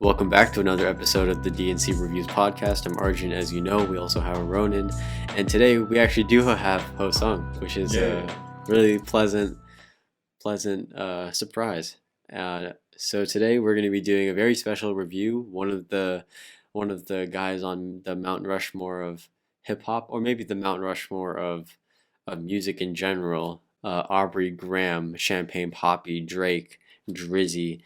Welcome back to another episode of the DNC Reviews podcast. I'm Arjun, as you know. We also have Ronan, and today we actually do have Ho Sung, which is a really pleasant surprise. So today we're going to be doing a very special review. One of the guys on the Mount Rushmore of hip hop, or maybe the Mount Rushmore of music in general. Aubrey Graham, Champagne Poppy, Drake, Drizzy,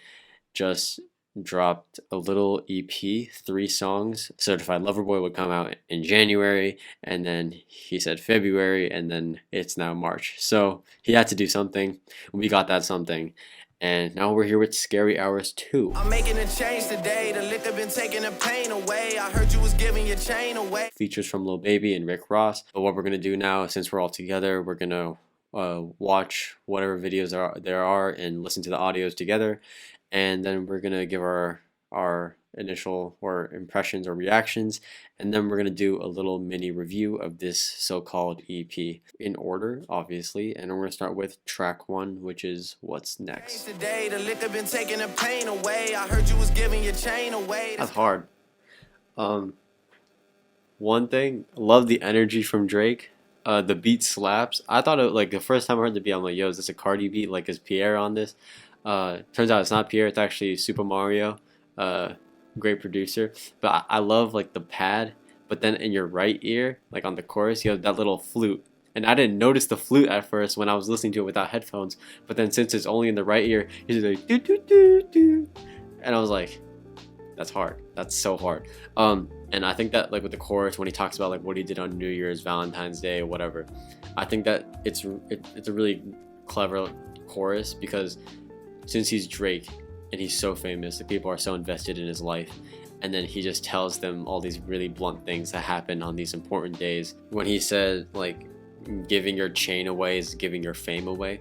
just dropped a little EP, 3 songs. Certified Lover Boy would come out in January, and then he said February, and then it's now March. So he had to do something. We got that something. And now we're here with Scary Hours 2. I'm making a change today. The liquor been taking the pain away. I heard you was giving your chain away. Features from Lil Baby and Rick Ross. But what we're going to do now, since we're all together, we're going to watch whatever videos there are and listen to the audios together. And then we're going to give our initial or impressions or reactions. And then we're going to do a little mini review of this so-called EP in order, obviously. And we're going to start with track 1, which is What's Next. Today, the liquor been taking the pain away. I heard you was giving your chain away. That's hard. One thing, love the energy from Drake. The beat slaps. I thought it, like, the first time I heard the beat, I'm like, yo, is this a Cardi beat? Like, is Pierre on this? Turns out it's not Pierre, it's actually Super Mario. Great producer. But I love, like, the pad, but then in your right ear, like on the chorus, you have that little flute. And I didn't notice the flute at first when I was listening to it without headphones, but then since it's only in the right ear, he's like do do do do, and I was like, that's hard. That's so hard. And I think that, like, with the chorus, when he talks about, like, what he did on New Year's, Valentine's Day, whatever, I think that it's a really clever chorus, because since he's Drake and he's so famous, the people are so invested in his life, and then he just tells them all these really blunt things that happen on these important days. When he said, like, giving your chain away is giving your fame away,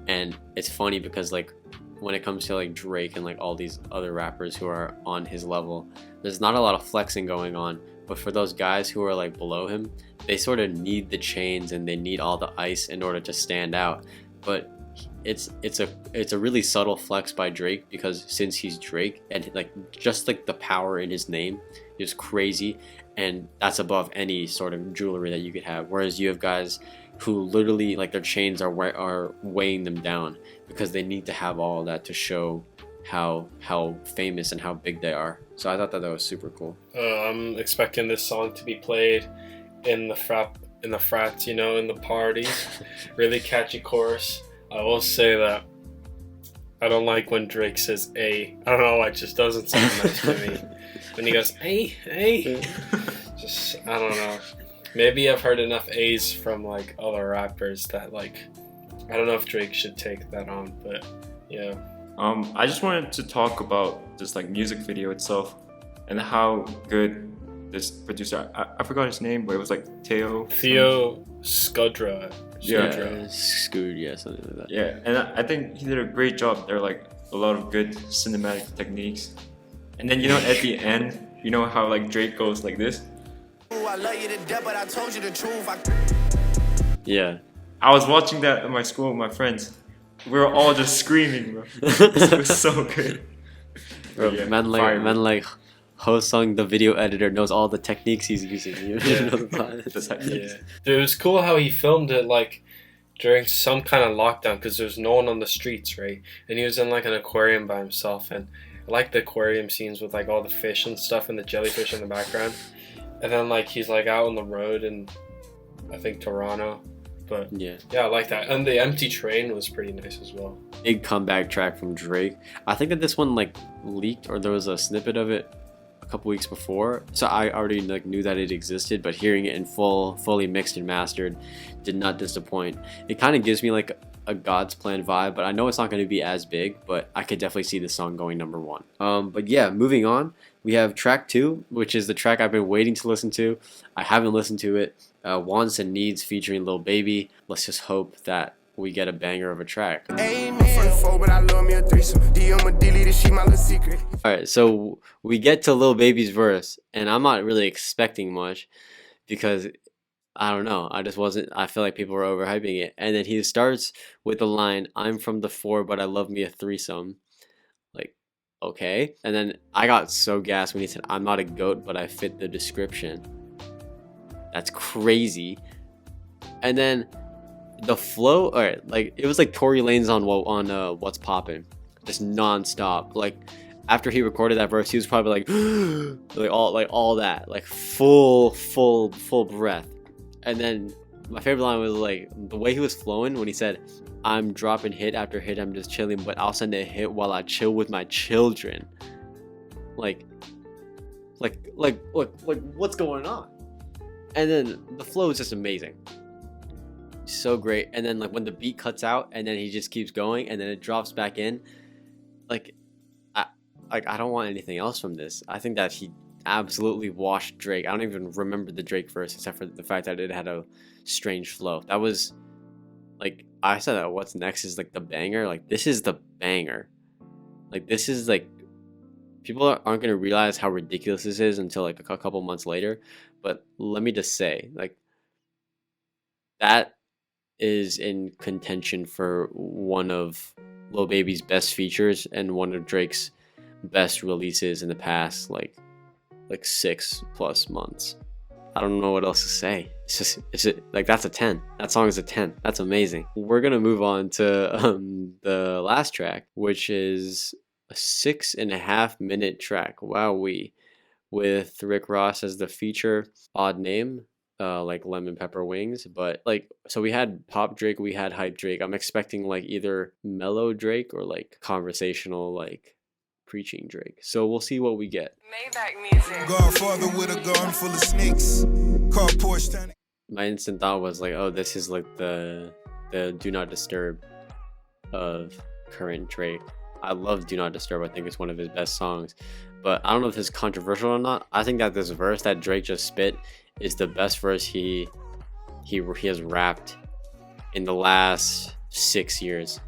and it's funny because, like, when it comes to, like, Drake and, like, all these other rappers who are on his level, there's not a lot of flexing going on, but for those guys who are, like, below him, they sort of need the chains and they need all the ice in order to stand out. But it's a really subtle flex by Drake, because since he's Drake, and, like, just, like, the power in his name is crazy, and that's above any sort of jewelry that you could have. Whereas you have guys who literally, like, their chains are weighing them down, because they need to have all of that to show how famous and how big they are. So I thought that was super cool. I'm expecting this song to be played in the frats, you know, in the parties. Really catchy chorus. I will say that I don't like when Drake says "a." I don't know why, it just doesn't sound nice to me. When he goes "a," just, I don't know. Maybe I've heard enough A's from, like, other rappers that, like, I don't know if Drake should take that on, but yeah. I just wanted to talk about this, like, music video itself and how good this producer, I forgot his name, but it was like Theo Scudra. Screwed, yeah, something like that. Yeah, and I think he did a great job. There are, like, a lot of good cinematic techniques. And then, you know, at the end, you know how, like, Drake goes like this? I love you to death, but I told you the truth. Yeah. I was watching that at my school with my friends. We were all just screaming, bro. It was so good. Bro, yeah, man like Ho Sung, the video editor, knows all the techniques he's using. You know the techniques. Yeah. It was cool how he filmed it, like, during some kind of lockdown, because there's no one on the streets, right? And he was in, like, an aquarium by himself, and I like the aquarium scenes with, like, all the fish and stuff and the jellyfish in the background. And then, like, he's, like, out on the road in, I think, Toronto. But yeah, I like that. And the empty train was pretty nice as well. Big comeback track from Drake. I think that this one, like, leaked, or there was a snippet of it a couple weeks before, so I already, like, knew that it existed, but hearing it in fully mixed and mastered did not disappoint. It kind of gives me, like, a God's Plan vibe, but I know it's not going to be as big, but I could definitely see the song going number 1. But yeah, moving on, we have track 2, which is the track I've been waiting to listen to. I haven't listened to it. Wants and Needs featuring Lil Baby. Let's just hope that we get a banger of a track. Alright, so we get to Lil Baby's verse, and I'm not really expecting much, because I don't know, I feel like people were overhyping it. And then he starts with the line, "I'm from the 4, but I love me a threesome." Like, okay. And then I got so gassed when he said, I'm not a goat, but I fit the description. That's crazy. And then the flow, all right, like it was like Tory Lanez on What's Poppin', just nonstop. Like after he recorded that verse, he was probably like, like all that, like full breath. And then my favorite line was like the way he was flowing when he said, "I'm dropping hit after hit, I'm just chilling, but I'll send a hit while I chill with my children." Like, what's going on? And then the flow is just amazing. So great. And then like when the beat cuts out and then he just keeps going and then it drops back in, like I don't want anything else from this. I think that he absolutely washed Drake. I don't even remember the Drake verse except for the fact that it had a strange flow. That was like I said that what's next is like the banger. Like this is the banger. Like this is like people aren't going to realize how ridiculous this is until like a couple months later. But let me just say, like that is in contention for one of Lil Baby's best features and one of Drake's best releases in the past like 6+ months. I don't know what else to say. It's just like that's a 10. That song is a 10. That's amazing. We're gonna move on to the last track, which is a 6.5-minute track. Wowee, with Rick Ross as the feature. Odd name, like lemon pepper wings, but like so we had pop Drake, we had hype Drake. I'm expecting like either mellow Drake or like conversational like preaching Drake. So we'll see what we get. Maybach music. Godfather with a gun full of snakes. Car Porsche. My instant thought was like, oh, this is like the Do Not Disturb of current Drake. I love Do Not Disturb. I think it's one of his best songs. But I don't know if it's controversial or not. I think that this verse that Drake just spit is the best verse he has rapped in the last 6 years.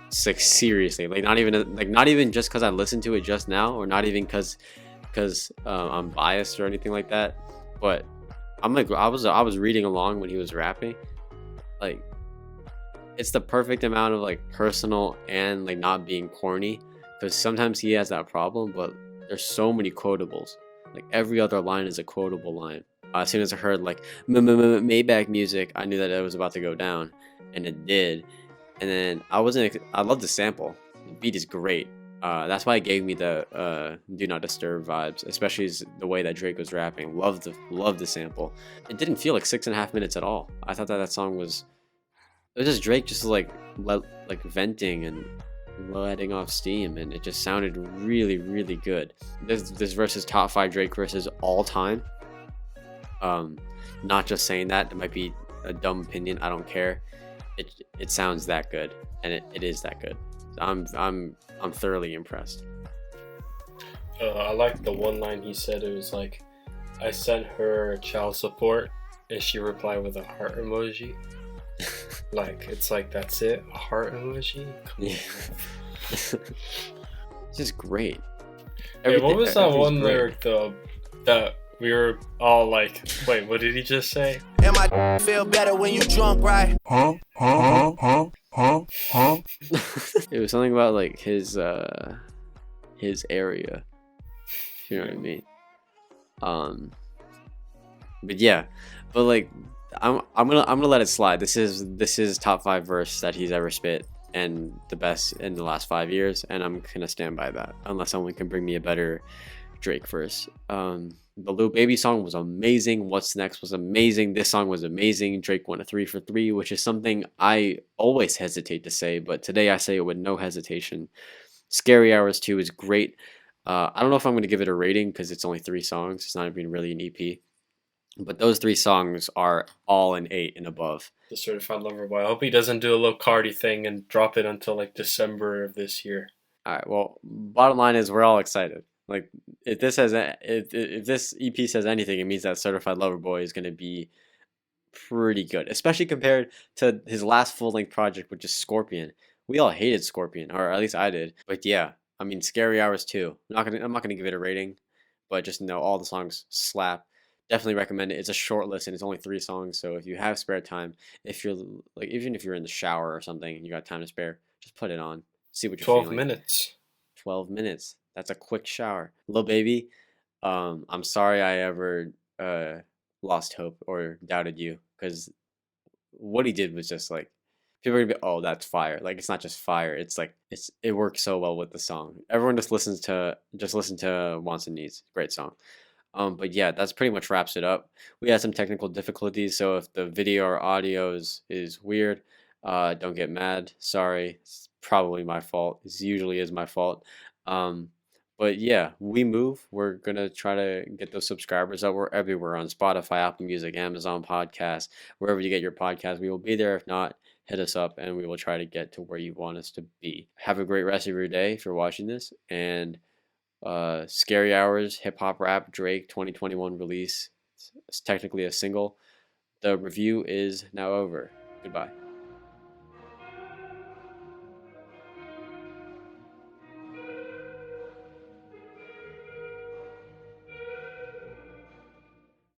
It's like seriously, like not even just because I listened to it just now, or not even because I'm biased or anything like that. But I'm like I was reading along when he was rapping, like it's the perfect amount of like personal and like not being corny, because sometimes he has that problem, but there's so many quotables. Like every other line is a quotable line. As soon as I heard like Maybach music, I knew that it was about to go down, and it did. And then I love the sample. The beat is great. That's why it gave me the Do Not Disturb vibes, especially the way that Drake was rapping. Love the sample. It didn't feel like 6.5 minutes at all. I thought that song was just Drake just like venting and letting off steam, and it just sounded really, really good. This verse is top 5 Drake verses all time. Not just saying that. It might be a dumb opinion. I don't care. It sounds that good, and it is that good. I'm thoroughly impressed. I like the one line he said. It was like, I sent her child support, and she replied with a heart emoji. Like it's like that's it, a heart emoji. Yeah. It's just great. Hey, what was that one lyric though that we were all like, wait, what did he just say? And my feel better when you drunk, right? Huh? It was something about like his area. You know what I mean? But yeah, but like I'm gonna let it slide. This is top 5 verse that he's ever spit, and the best in the last 5 years, and I'm gonna stand by that unless someone can bring me a better Drake verse. The Lil Baby song was amazing. What's Next was amazing. This song was amazing. Drake won a 3 for 3, which is something I always hesitate to say, but today I say it with no hesitation. Scary Hours 2 is great. I don't know if I'm going to give it a rating because it's only 3 songs. It's not even really an EP. But those 3 songs are all an 8 and above. The Certified Lover Boy. I hope he doesn't do a little Cardi thing and drop it until like December of this year. All right. Well, bottom line is we're all excited. Like if this EP says anything, it means that Certified Lover Boy is going to be pretty good, especially compared to his last full-length project, which is Scorpion. We all hated Scorpion, or at least I did. But yeah, I mean, Scary Hours too. I'm not gonna give it a rating, but just know all the songs slap. Definitely recommend it. It's a short listen. It's only 3 songs, so if you have spare time, if you're like even if you're in the shower or something and you got time to spare, just put it on. See what you're 12 feeling. minutes. 12 minutes. That's a quick shower. Lil Baby, I'm sorry I ever lost hope or doubted you, because what he did was just like, people are gonna be, oh, that's fire. Like, it's not just fire. It's like, it works so well with the song. Everyone just listen to Wants and Needs. Great song. But yeah, that's pretty much wraps it up. We had some technical difficulties, so if the video or audio is weird, don't get mad. Sorry, it's probably my fault. It usually is my fault. Um, but yeah, we move. We're gonna try to get those subscribers up. We're everywhere on Spotify, Apple Music, Amazon Podcasts, wherever you get your podcast. We will be there. If not, hit us up, and we will try to get to where you want us to be. Have a great rest of your day if you're watching this, and Scary Hours, hip hop rap, Drake 2021 release. It's technically a single. The review is now over. Goodbye.